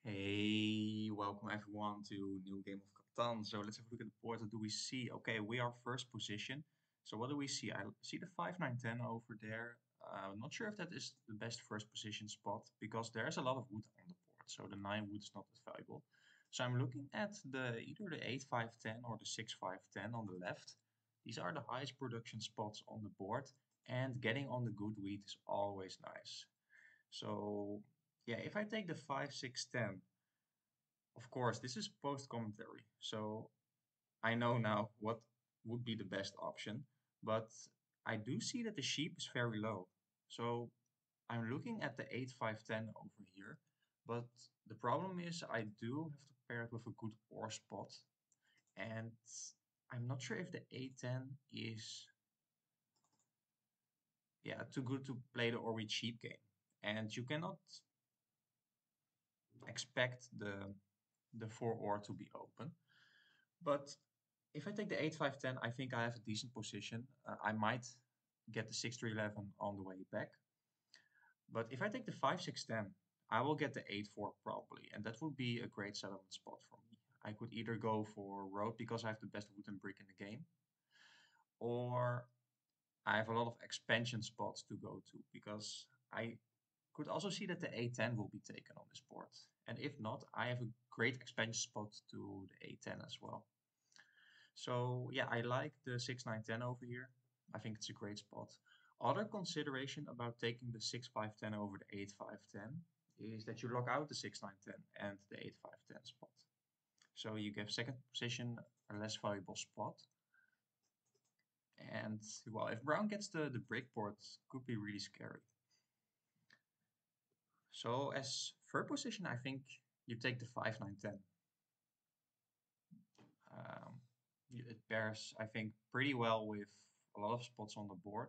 Hey, welcome everyone to new game of Catan. So let's have a look at the board. What do we see? Okay, we are first position. So what do we see? I see the 5, 9, 10 over there. I'm not sure if that is the best first position spot because there's a lot of wood on the board. So the 9 wood is not as valuable. So I'm looking at the either the 8, 5, 10 or the 6, 5, 10 on the left. These are the highest production spots on the board, and getting on the good wheat is always nice. So yeah, if I take the 5, 6, 10, of course, this is post commentary. So I know now what would be the best option, but I do see that the sheep is very low. So I'm looking at the 8, 5, 10 over here, but the problem is I do have to pair it with a good ore spot, and I'm not sure if the 8, 10 is too good to play the ore with sheep game. And you cannot expect the 4 ore to be open. But if I take the 8, 5, 10, I think I have a decent position. I might get the 6 3 11 on the way back. But if I take the 5 6 10, I will get the 8 4 probably. And that would be a great settlement spot for me. I could either go for road because I have the best wood and brick in the game, or I have a lot of expansion spots to go to because I could also see that the A10 will be taken on this board. And if not, I have a great expansion spot to the A10 as well. So yeah, I like the 6 9 10 over here. I think it's a great spot. Other consideration about taking the 6 5 10 over the 8 5 10 is that you lock out the 6 9 10 and the 8 5 10 spot. So you give second position a less valuable spot. And well, if brown gets the brick board, could be really scary. So as third position, I think you take the 5 9 10. Um, it pairs, I think, pretty well with a lot of spots on the board.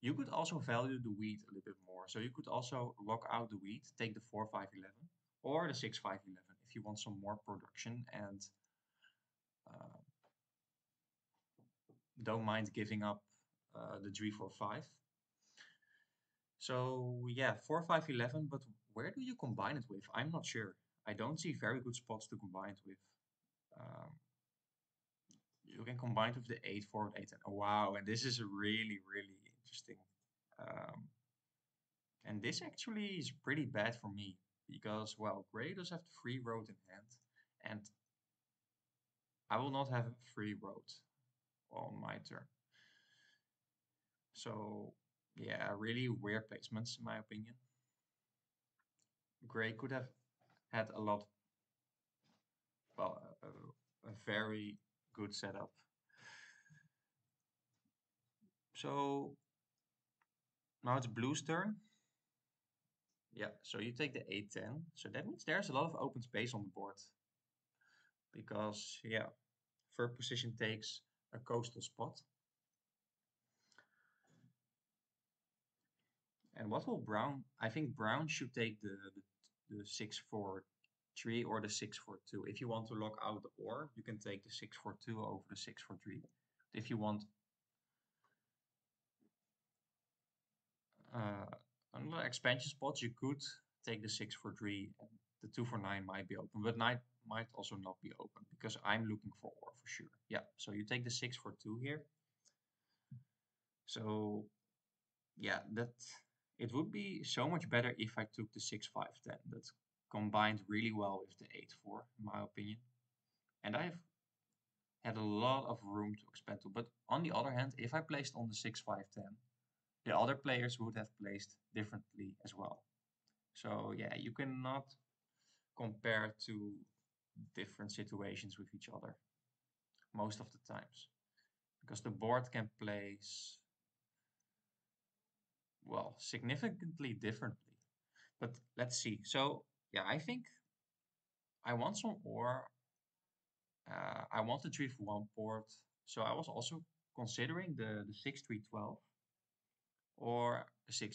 You could also value the wheat a little bit more. So you could also lock out the wheat, take the 4 5 11 or the 6 5 11 if you want some more production and uh, don't mind giving up the 3 4 5. So yeah, 4 5 11. But where do you combine it with? I'm not sure. I don't see very good spots to combine it with. Um, you can combine it with the 8 4 8 10. Oh, wow, and this is really, really interesting. Um, And this actually is pretty bad for me because, well, Gray does have the free road in hand, and I will not have a free road on my turn. So, yeah, really weird placements in my opinion. Gray could have had a lot, well, a very good setup. So now it's Blue's turn. Yeah, so you take the 8-10. So that means there's a lot of open space on the board because, yeah, third position takes a coastal spot. And what will Brown? I think Brown should take the 6-4-3 or the 6-4-2. If you want to lock out the ore, you can take the 6-4-2 over the 6-4-3. If you want uh, another expansion spot, you could take the 6-4-3 and the 2-4-9 might be open, but 9 might also not be open because I'm looking for ore for sure. Yeah, so you take the 6-4-2 here. So yeah, that it would be so much better if I took the 6-5-10. That's combined really well with the 8-4, in my opinion. And I've had a lot of room to expand to. But on the other hand, if I placed on the 6-5-10, the other players would have placed differently as well. So yeah, you cannot compare two different situations with each other most of the times. Because the board can place, well, significantly differently. But let's see. So yeah, I think I want some ore. I want the 3 for 1 port. So I was also considering the 6-3-12 or the 6-3-11.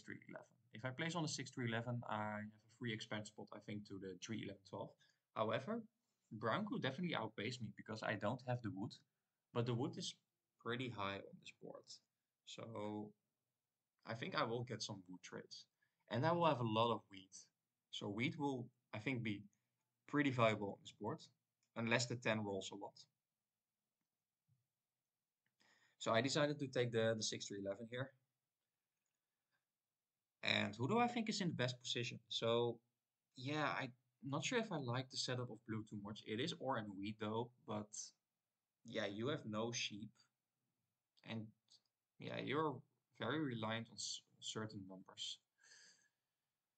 If I place on the 6-3-11, I have a free expand spot, I think, to the 3-11-12. However, Brown could definitely outpace me because I don't have the wood, but the wood is pretty high on this board. So I think I will get some wood trades. And I will have a lot of wheat. So wheat will, I think, be pretty valuable on this board, unless the 10 rolls a lot. So I decided to take the 6 to 11 here. And who do I think is in the best position? So yeah, I'm not sure if I like the setup of blue too much. It is ore and wheat though, but yeah, you have no sheep, and yeah, you're very reliant on certain numbers.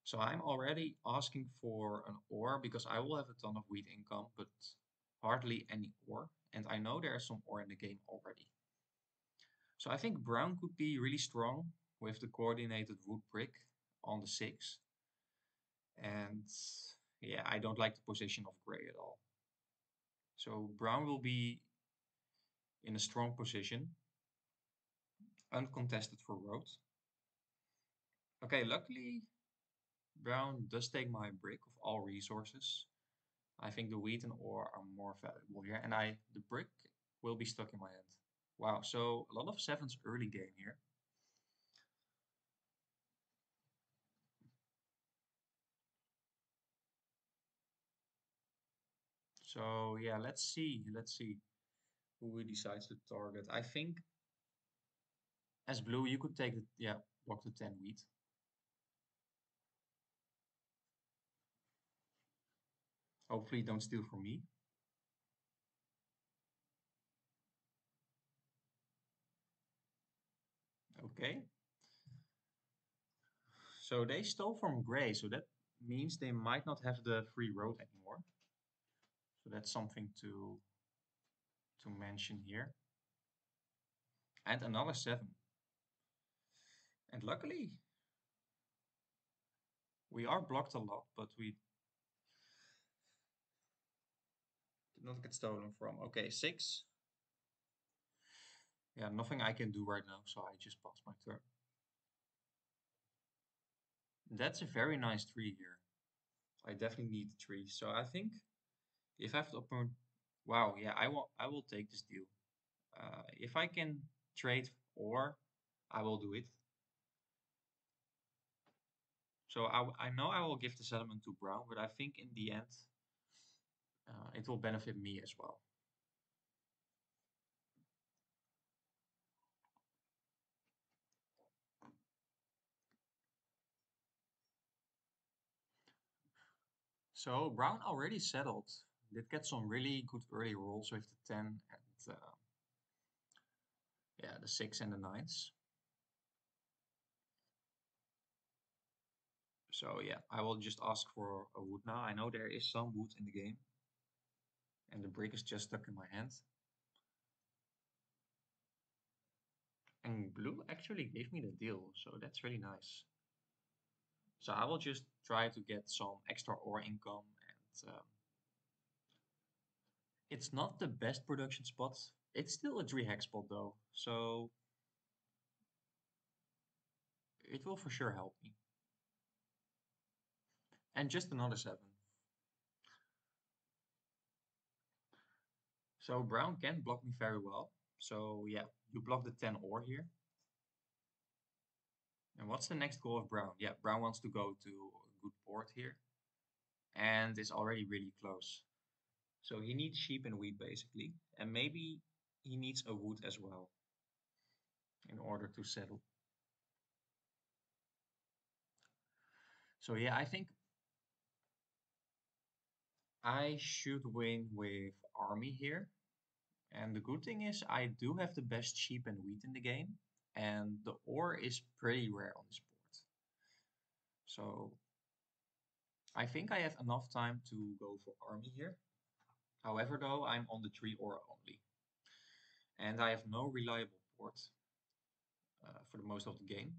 So I'm already asking for an ore because I will have a ton of wheat income, but hardly any ore. And I know there's some ore in the game already. So I think brown could be really strong with the coordinated wood brick on the 6. And yeah, I don't like the position of gray at all. So brown will be in a strong position, uncontested for road. Okay, luckily brown does take my brick of all resources. I think the wheat and ore are more valuable here, and the brick will be stuck in my hand. Wow, so a lot of sevens early game here. So yeah, let's see who he decides to target. I think as blue you could take the yeah block the 10 wheat. Hopefully don't steal from me. Okay. So they stole from gray, so that means they might not have the free road anymore. So that's something to mention here. And another 7. And luckily we are blocked a lot, but we did not get stolen from. Okay, 6. Yeah, nothing I can do right now, so I just pass my turn. That's a very nice tree here. I definitely need the tree. So I think if I have to open, wow, yeah, I will take this deal. If I can trade or I will do it. So I know I will give the settlement to Brown, but I think in the end it will benefit me as well. So Brown already settled. Did get some really good early rolls with the 10 and yeah, the 6 and the 9s. So yeah, I will just ask for a wood now. I know there is some wood in the game. And the brick is just stuck in my hand. And blue actually gave me the deal, so that's really nice. So I will just try to get some extra ore income and it's not the best production spot. It's still a 3 hex spot though, so it will for sure help me. And just another 7. So brown can block me very well. So yeah, you block the 10 ore here. And what's the next goal of brown? Yeah, brown wants to go to a good board here. And it's already really close. So he needs sheep and wheat basically. And maybe he needs a wood as well in order to settle. So yeah, I think I should win with army here. And the good thing is I do have the best sheep and wheat in the game. And the ore is pretty rare on this board. So I think I have enough time to go for army here. However, though, I'm on the 3 ore only. And I have no reliable port for the most of the game.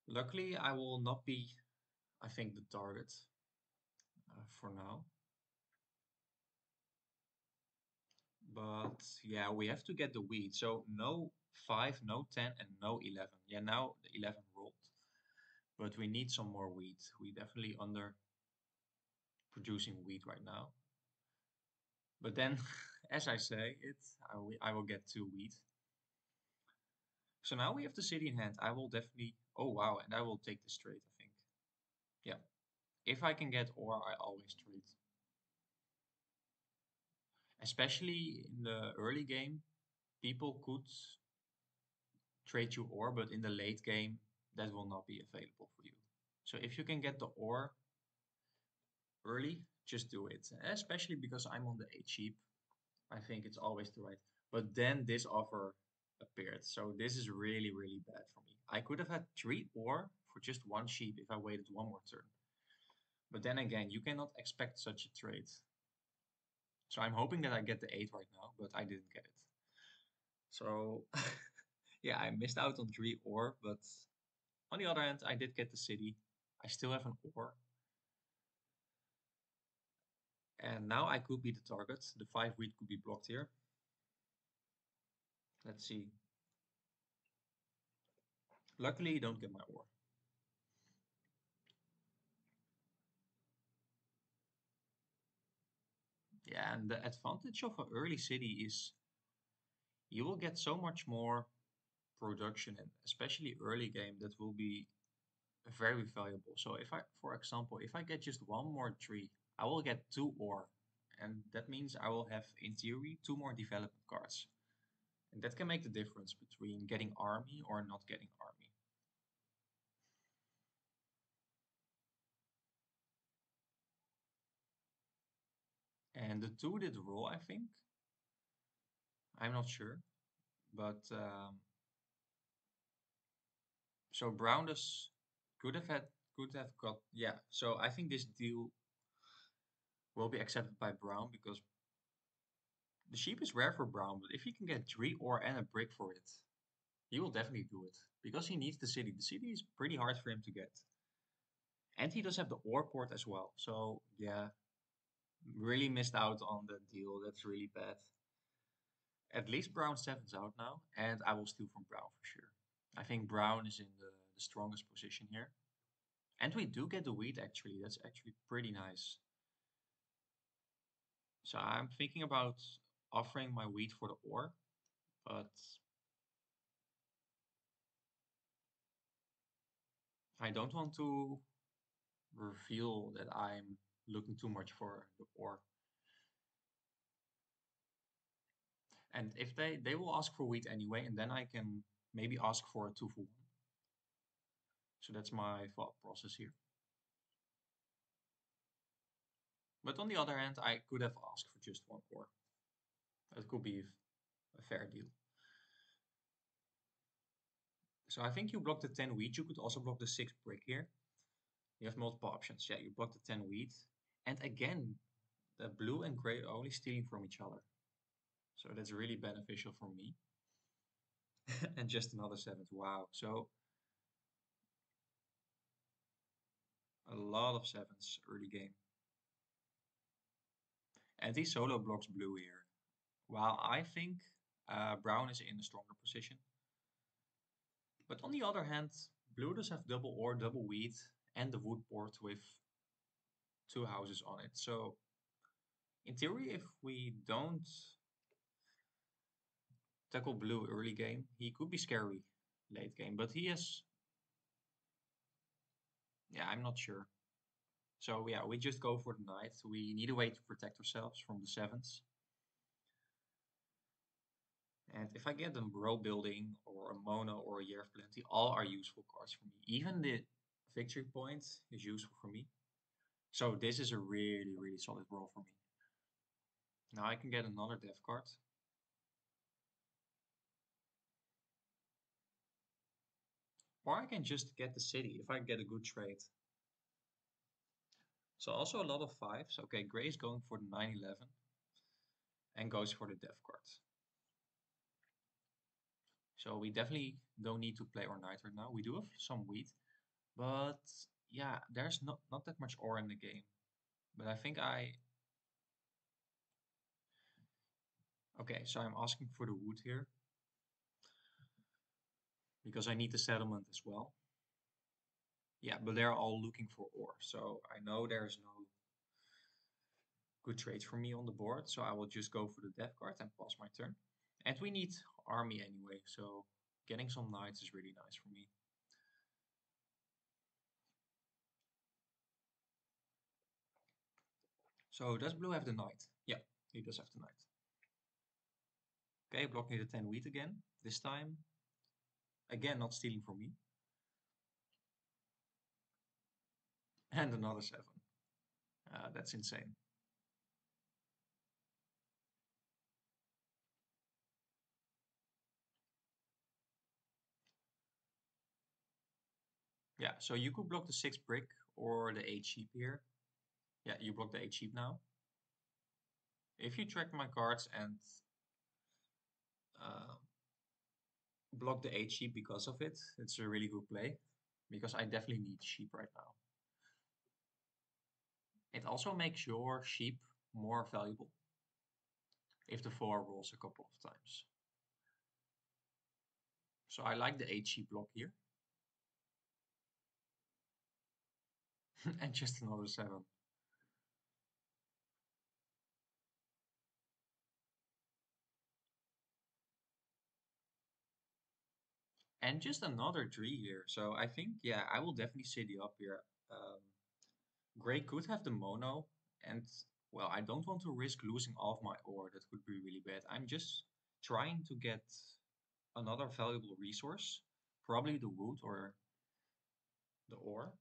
Luckily, I will not be, I think, the target for now. But yeah, we have to get the wheat. So no 5, no 10, and no 11. Yeah, now the 11 rolled. But we need some more wheat. We definitely under producing wheat right now. But then, as I say, I will get 2 wheat. So now we have the city in hand. I will definitely, oh wow, and I will take this trade, I think. Yeah, If I can get ore, I always trade. Especially in the early game, people could trade you ore, but in the late game, that will not be available for you. So if you can get the ore early, just do it. Especially because I'm on the 8 sheep. I think it's always the right. But then this offer appeared. So this is really, really bad for me. I could have had 3 ore for just 1 sheep if I waited one more turn. But then again, you cannot expect such a trade. So I'm hoping that I get the 8 right now, but I didn't get it. So yeah, I missed out on 3 ore, but on the other hand, I did get the city. I still have an ore. And now I could be the target. The 5 wheat could be blocked here. Let's see. Luckily, you don't get my ore. Yeah, and the advantage of an early city is you will get so much more production, and especially early game, that will be very valuable. So if I, for example, if I get just one more tree, I will get 2 ore. And that means I will have, in theory, 2 more development cards. And that can make the difference between getting army or not getting army. And the 2 did roll, I think. I'm not sure. But so brown does could have got, yeah. So I think this deal will be accepted by brown because the sheep is rare for brown, but if he can get 3 ore and a brick for it, he will definitely do it because he needs the city. The city is pretty hard for him to get. And he does have the ore port as well. So yeah, really missed out on that deal. That's really bad. At least brown seven's out now, and I will steal from brown for sure. I think brown is in the strongest position here. And we do get the wheat actually. That's actually pretty nice. So I'm thinking about offering my wheat for the ore, but I don't want to reveal that I'm looking too much for the ore. And if they will ask for wheat anyway, and then I can maybe ask for a 2 for 1. So that's my thought process here. But on the other hand, I could have asked for just 1 ore. That could be a fair deal. So I think you block the 10 wheat. You could also block the 6 brick here. You have multiple options. Yeah, you block the 10 wheat. And again, the blue and gray are only stealing from each other. So that's really beneficial for me. And just another 7th. Wow. So a lot of 7s early game. And he solo blocks blue here. While I think brown is in a stronger position. But on the other hand, blue does have double ore, double wheat, and the wood port with 2 houses on it. So in theory, if we don't tackle blue early game, he could be scary late game. But he has, yeah, I'm not sure. So yeah, we just go for the knight. We need a way to protect ourselves from the 7s. And if I get a row building or a mono or a year of plenty, all are useful cards for me. Even the victory point is useful for me. So this is a really, really solid roll for me. Now I can get another death card. Or I can just get the city if I get a good trade. So also a lot of 5s. Okay, gray is going for the 911 and goes for the death card. So we definitely don't need to play our knight right now. We do have some wheat, but yeah, there's not that much ore in the game. But I think okay, so I'm asking for the wood here because I need the settlement as well. Yeah, but they're all looking for ore, so I know there's no good trades for me on the board, so I will just go for the death card and pass my turn. And we need army anyway, so getting some knights is really nice for me. So does blue have the knight? Yeah, he does have the knight. Okay, blocking the 10 wheat again. This time, again, not stealing from me. And another 7. That's insane. Yeah, so you could block the 6 brick or the 8 sheep here. Yeah, you block the 8 sheep now. If you track my cards and uh, block the 8 sheep because of it, it's a really good play. Because I definitely need sheep right now. It also makes your sheep more valuable if the 4 rolls a couple of times. So I like the 8 sheep block here. And just another 7. And just another 3 here. So I think, yeah, I will definitely city up here. Gray could have the mono, and well, I don't want to risk losing all of my ore. That could be really bad. I'm just trying to get another valuable resource, probably the wood or the ore.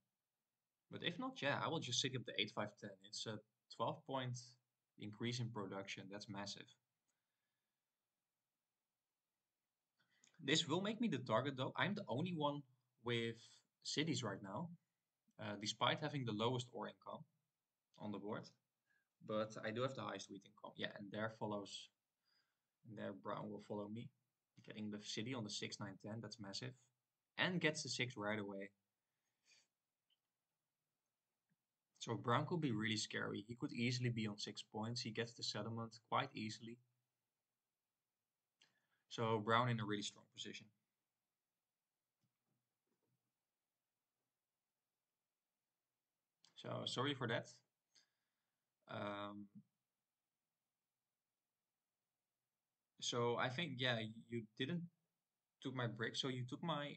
But if not, yeah, I will just city up the 8-5-10. It's a 12-point increase in production. That's massive. This will make me the target though. I'm the only one with cities right now, despite having the lowest ore income on the board. But I do have the highest wheat income. Yeah, and there brown will follow me. Getting the city on the 6, 9, 10, that's massive. And gets the 6 right away. So brown could be really scary. He could easily be on 6 points. He gets the settlement quite easily. So brown in a really strong position. So sorry for that. Um, so I think, yeah, you didn't took my brick, so you took my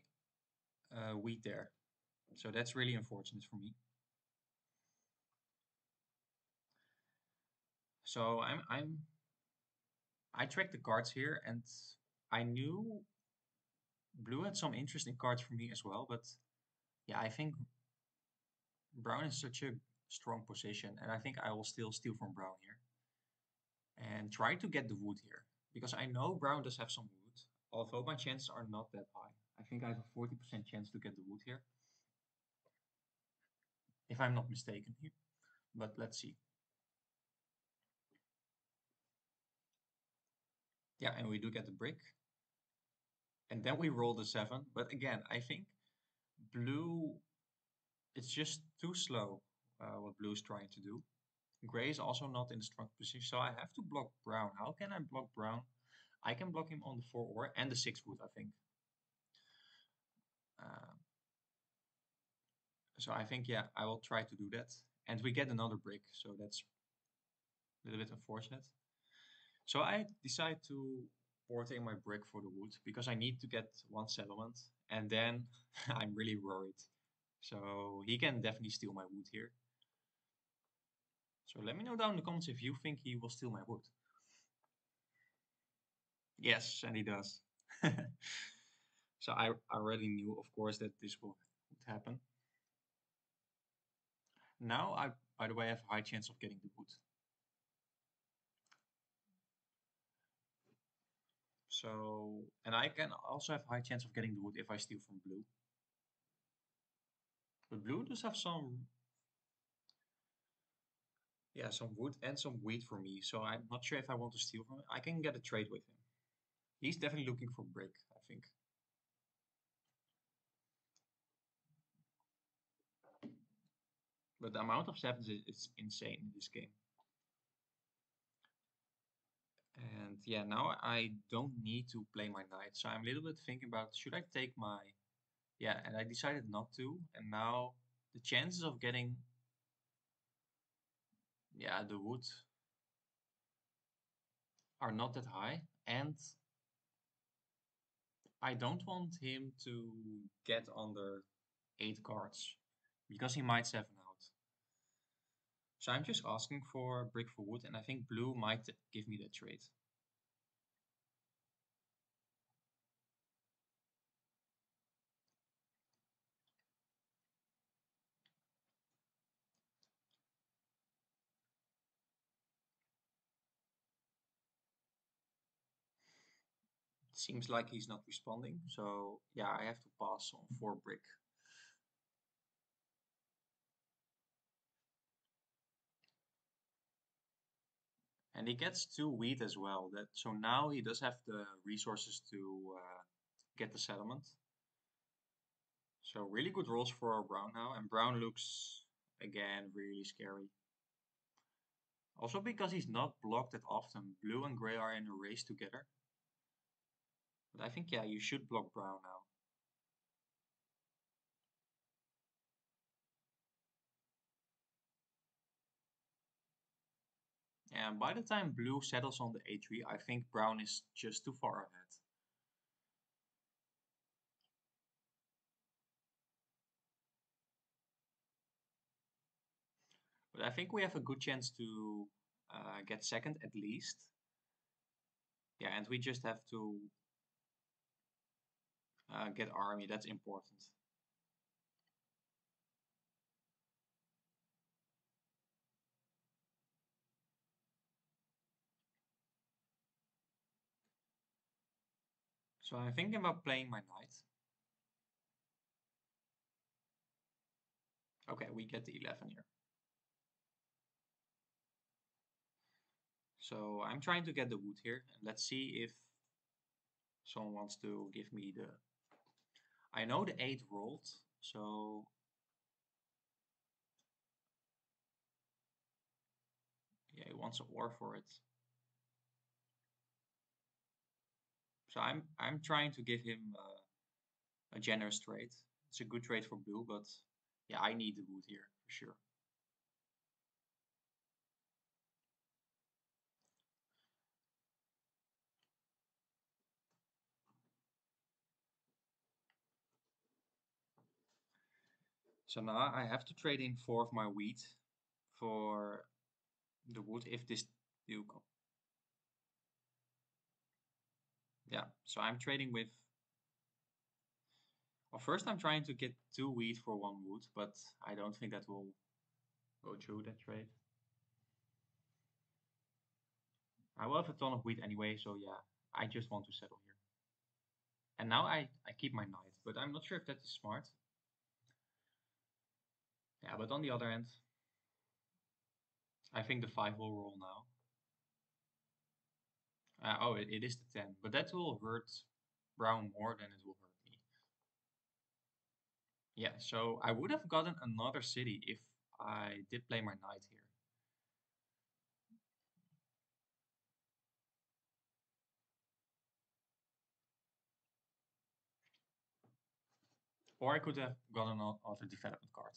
wheat there. So that's really unfortunate for me. So I tracked the cards here and I knew blue had some interesting cards for me as well, but yeah, I think brown is such a strong position, and I think I will still steal from brown here and try to get the wood here because I know brown does have some wood, although my chances are not that high. I think I have a 40% chance to get the wood here, if I'm not mistaken here. But let's see. Yeah, and we do get the brick, and then we roll the 7. But again, I think blue, it's just too slow what blue is trying to do. Gray is also not in a strong position, so I have to block brown. How can I block brown? I can block him on the 4 ore and the 6 wood, I think. Uh, so I think, yeah, I will try to do that. And we get another brick, so that's a little bit unfortunate. So I decide to porting my brick for the wood because I need to get 1 settlement, and then I'm really worried. So he can definitely steal my wood here. So let me know down in the comments if you think he will steal my wood. Yes, and he does. So I already knew, of course, that this would happen. Now I, by the way, have a high chance of getting the wood. So, and I can also have high chance of getting the wood if I steal from blue. But blue does have some, yeah, some wood and some wheat for me. So I'm not sure if I want to steal from him. I can get a trade with him. He's definitely looking for brick, I think. But the amount of sevens is insane in this game. And yeah, now I don't need to play my knight. So I'm a little bit thinking about, should I take my, yeah, and I decided not to. And now the chances of getting, yeah, the wood are not that high. And I don't want him to get under 8 cards because he might 7 out. So I'm just asking for brick for wood, and I think blue might give me that trade. It seems like he's not responding, so yeah, I have to pass on 4 brick. And he gets 2 wheat as well. That so now he does have the resources to get the settlement. So really good rolls for our brown now, and brown looks again really scary. Also because he's not blocked that often. Blue and gray are in a race together. But I think yeah, you should block brown now. And by the time blue settles on the a3, I think brown is just too far ahead. But I think we have a good chance to get second at least. Yeah, and we just have to get army. That's important. So I'm thinking about playing my knight. Okay, we get the 11 here. So I'm trying to get the wood here. And let's see if someone wants to give me the... I know the 8 rolled, so... Yeah, he wants an ore for it. So I'm trying to give him a generous trade. It's a good trade for blue, but yeah, I need the wood here for sure. So now I have to trade in 4 of my wheat for the wood if this deal comes. Yeah, so I'm trading with... Well, first I'm trying to get 2 wheat for 1 wood, but I don't think that will go through that trade. I will have a ton of wheat anyway, so yeah, I just want to settle here. And now I keep my knight, but I'm not sure if that is smart. Yeah, but on the other hand, I think the 5 will roll now. Oh, it is the 10, but that will hurt brown more than it will hurt me. Yeah, so I would have gotten another city if I did play my knight here. Or I could have gotten another development card.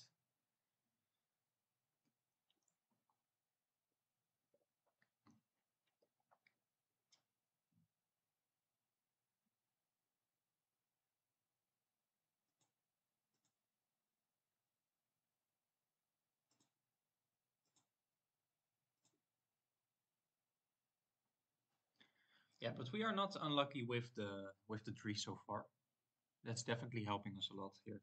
Yeah, but we are not unlucky with the tree so far. That's definitely helping us a lot here.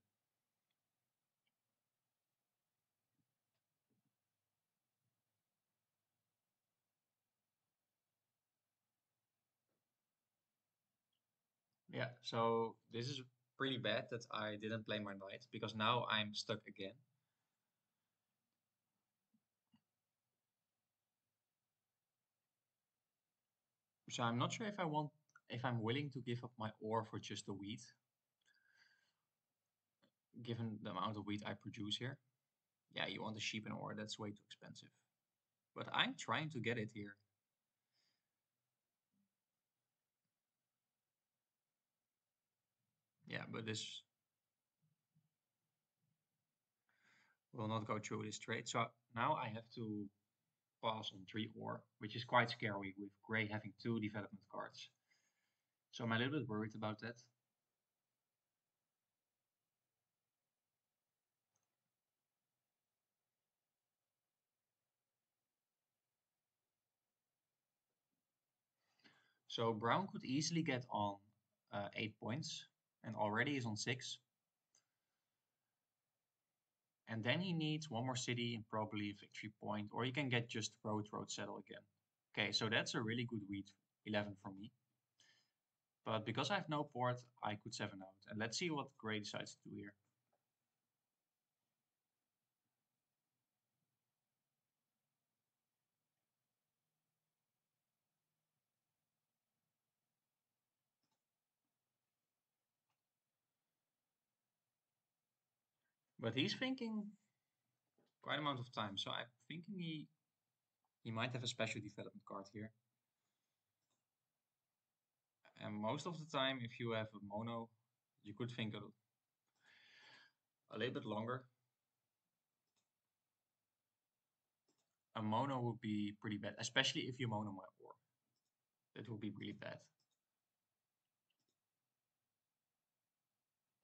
Yeah, so this is pretty bad that I didn't play my knight because now I'm stuck again. So I'm not sure if I'm willing to give up my ore for just the wheat, given the amount of wheat I produce here. Yeah, you want a sheep and ore, that's way too expensive. But I'm trying to get it here. Yeah, but this will not go through this trade. So now I have to pass on 3 ore, which is quite scary with gray having 2 development cards. So I'm a little bit worried about that. So brown could easily get on 8 points and already is on 6. And then he needs one more city and probably a victory point, or he can get just road settle again. Okay, so that's a really good wheat 11 for me. But because I have no port, I could 7 out. And let's see what Gray decides to do here. But he's thinking quite amount of time, so I'm thinking he might have a special development card here. And most of the time, if you have a mono, you could think a little bit longer. A mono would be pretty bad, especially if you mono my ore. That would be really bad.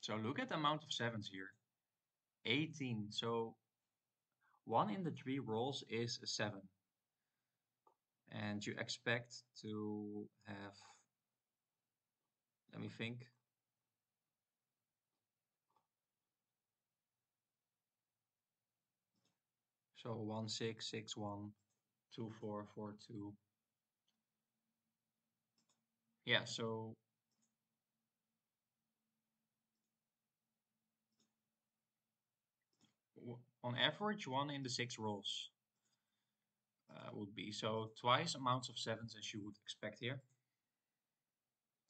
So look at the amount of sevens here. 18. So 1 in the 3 rolls is a 7. And you expect to have, let me think. So 1 6 6 1 2 4 4 2. Yeah, so on average 1 in the 6 rolls would be so twice amounts of sevens as you would expect here,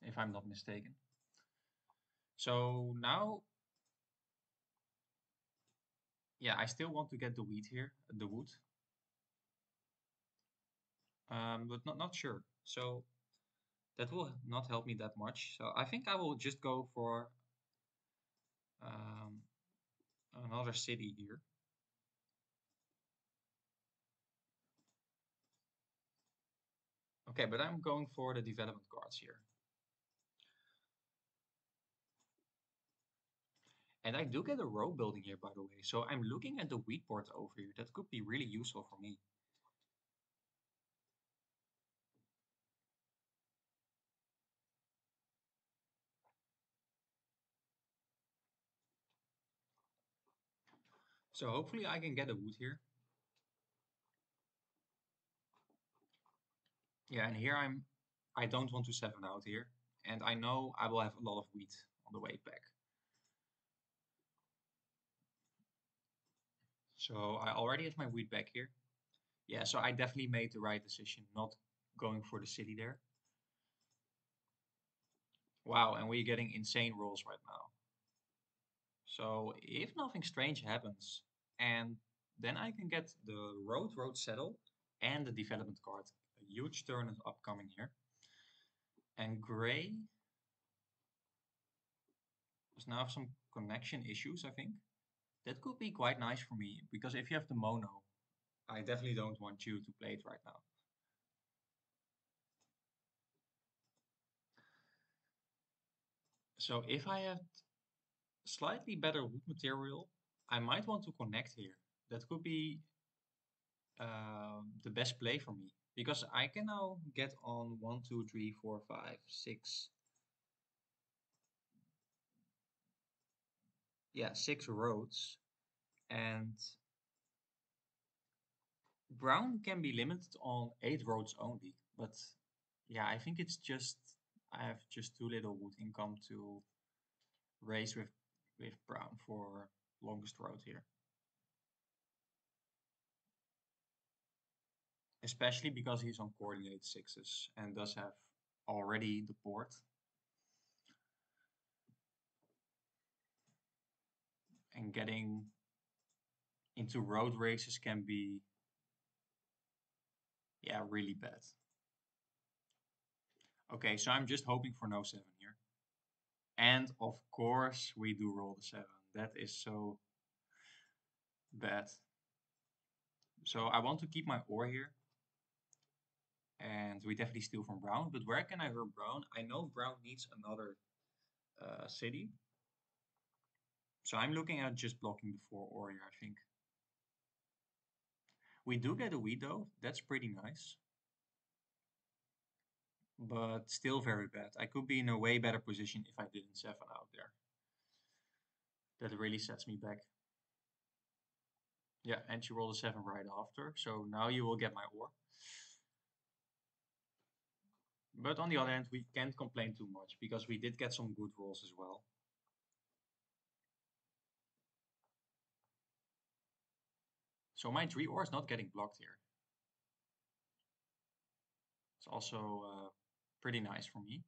if I'm not mistaken. So now, yeah, I still want to get the wheat here, the wood, but not sure. So that will not help me that much. So I think I will just go for um, another city here. Okay, but I'm going for the development cards here. And I do get a row building here, by the way. So I'm looking at the wheat board over here. That could be really useful for me. So hopefully I can get a wood here. Yeah, and here I don't want to 7 out here. And I know I will have a lot of wheat on the way back. So I already have my wheat back here. Yeah, so I definitely made the right decision not going for the city there. Wow, and we're getting insane rolls right now. So if nothing strange happens, and then I can get the road settle and the development card. A huge turn is upcoming here. And Gray does now have some connection issues, I think. That could be quite nice for me, because if you have the mono, I definitely don't want you to play it right now. So if I have slightly better wood material, I might want to connect here. That could be the best play for me, because I can now get on 1 2 3 4 5 6, yeah, 6 roads, and brown can be limited on 8 roads only. But yeah, I think it's just I have just too little wood income to race with brown for longest road here, especially because he's on coordinate sixes and does have already the port. And getting into road races can be, yeah, really bad. Okay, so I'm just hoping for no 7 here. And of course we do roll the 7. That is so bad. So I want to keep my ore here. And we definitely steal from brown. But where can I hurt brown? I know brown needs another city. So I'm looking at just blocking the 4 ore here, I think. We do get a wheat though. That's pretty nice. but still very bad. I could be in a way better position if I didn't 7 out there. That really sets me back. Yeah, and she rolled a 7 right after, so now you will get my ore. But on the other hand, we can't complain too much because we did get some good rolls as well. So my 3 ore is not getting blocked here. It's also pretty nice for me.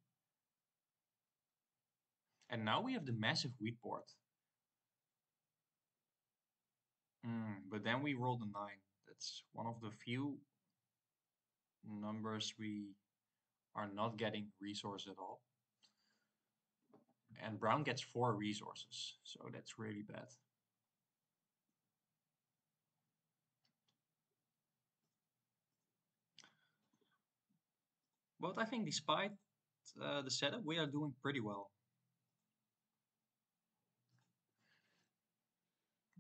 And now we have the massive wheat board. But then we rolled a 9. That's one of the few numbers we are not getting resources at all. And brown gets 4 resources, so that's really bad. But I think despite the setup, we are doing pretty well.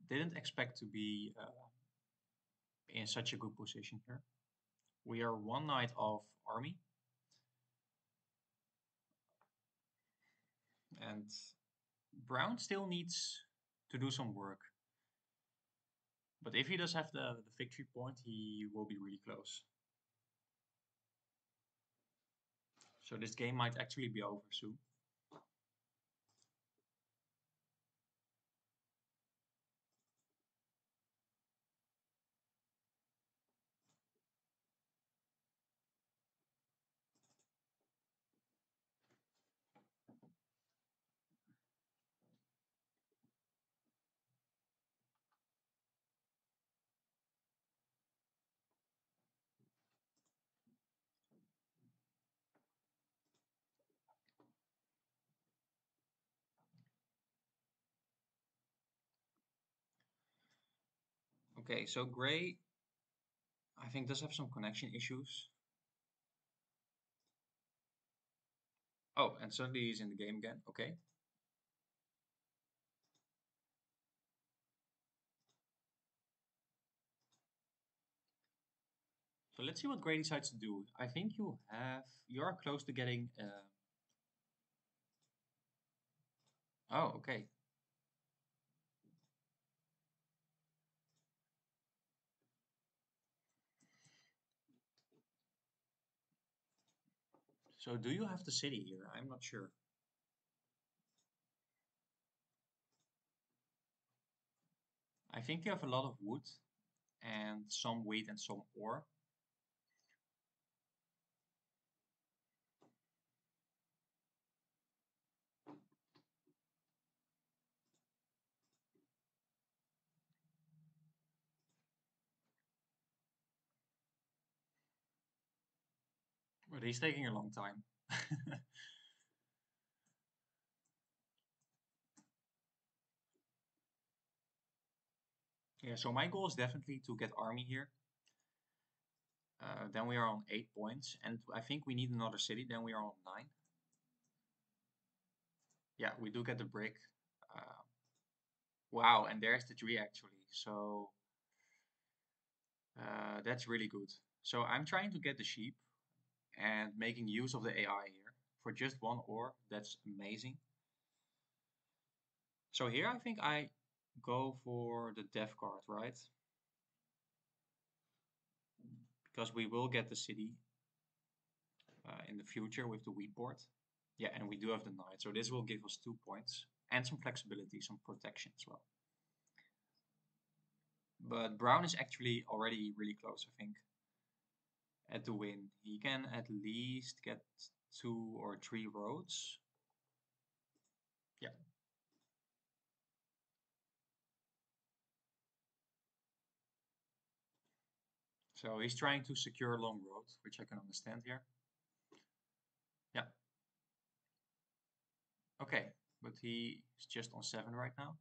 Didn't expect to be in such a good position here. We are one knight of army. And brown still needs to do some work. But if he does have the victory point, he will be really close. So this game might actually be over soon. Okay, so gray, I think, does have some connection issues. Oh, and suddenly he's in the game again. Okay. So let's see what gray decides to do. I think you are close to getting. Oh, okay. So do you have the city here? I'm not sure. I think you have a lot of wood and some wheat and some ore. But he's taking a long time. Yeah, so my goal is definitely to get army here. Then we are on 8 points, and I think we need another city. Then we are on 9. Yeah, we do get the brick. Uh, wow, and there's the tree actually. So that's really good. So I'm trying to get the sheep and making use of the AI here for just 1 ore. That's amazing. So here I think I go for the death card, right? Because we will get the city in the future with the wheat board. Yeah, and we do have the knight, so this will give us 2 points and some flexibility, some protection as well. But brown is actually already really close, I think, at the win. He can at least get 2 or 3 roads. Yeah. So he's trying to secure a long road, which I can understand here. Yeah. Okay, but he is just on 7 right now.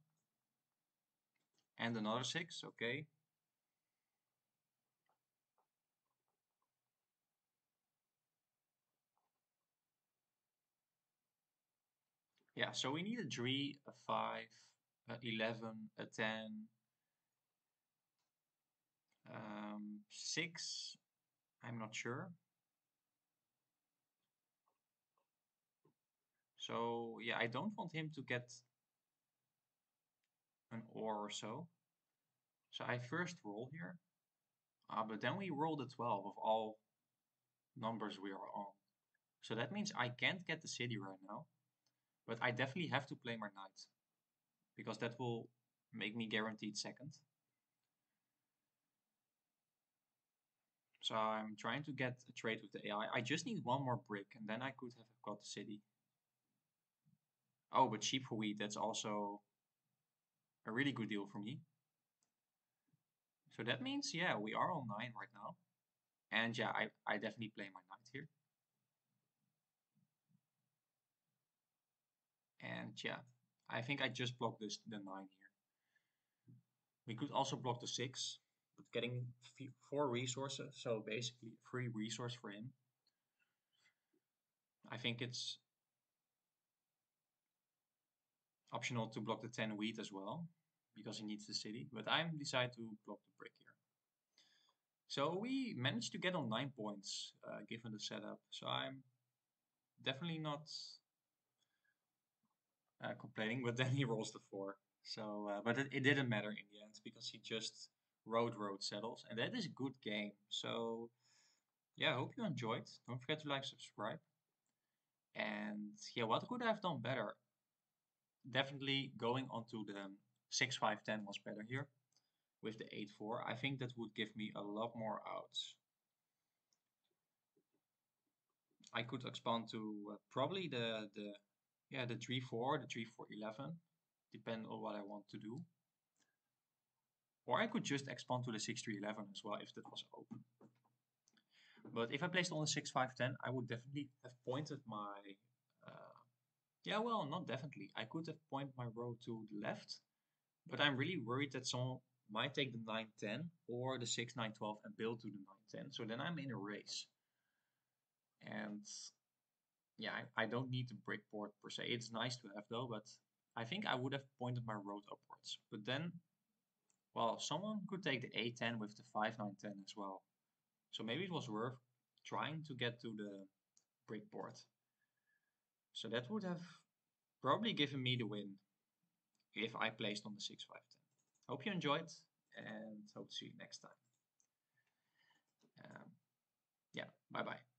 And another 6, okay. Yeah, so we need a 3, a 5, a 11, a 10, 6, I'm not sure. So yeah, I don't want him to get an ore or so. So I first roll here. But then we roll the 12 of all numbers we are on. So that means I can't get the city right now. But I definitely have to play my knight. Because that will make me guaranteed second. So I'm trying to get a trade with the AI. I just need one more brick and then I could have got the city. Oh, but sheep for wheat, that's also a really good deal for me. So that means, yeah, we are on 9 right now. And yeah, I definitely play my knight here. And yeah, I think I just blocked the 9 here. We could also block the 6, but getting 4 resources, so basically free resource for him. I think it's optional to block the 10 wheat as well, because he needs the city, but I'm decided to block the brick here. So we managed to get on 9 points, given the setup, so I'm definitely not complaining, but then he rolls the 4. So, but it didn't matter in the end, because he just road settles, and that is a good game. So, yeah, I hope you enjoyed. Don't forget to like, subscribe. And yeah, what could I have done better? Definitely going onto the 6-5-10 was better here with the 8-4. I think that would give me a lot more outs. I could expand to probably the 3-4, the 3-4-11, depending on what I want to do. Or I could just expand to the 6-3-11 as well if that was open. But if I placed on the 6-5-10, I would definitely have pointed my yeah, well, not definitely. I could have pointed my row to the left, but I'm really worried that someone might take the 9-10 or the 6-9-12 and build to the 9-10. So then I'm in a race. And yeah, I don't need the brick board per se. It's nice to have though, but I think I would have pointed my road upwards. But then, well, someone could take the A10 with the 5-9-10 as well. So maybe it was worth trying to get to the brick board. So that would have probably given me the win if I placed on the 6-5-10. Hope you enjoyed and hope to see you next time. Yeah, bye bye.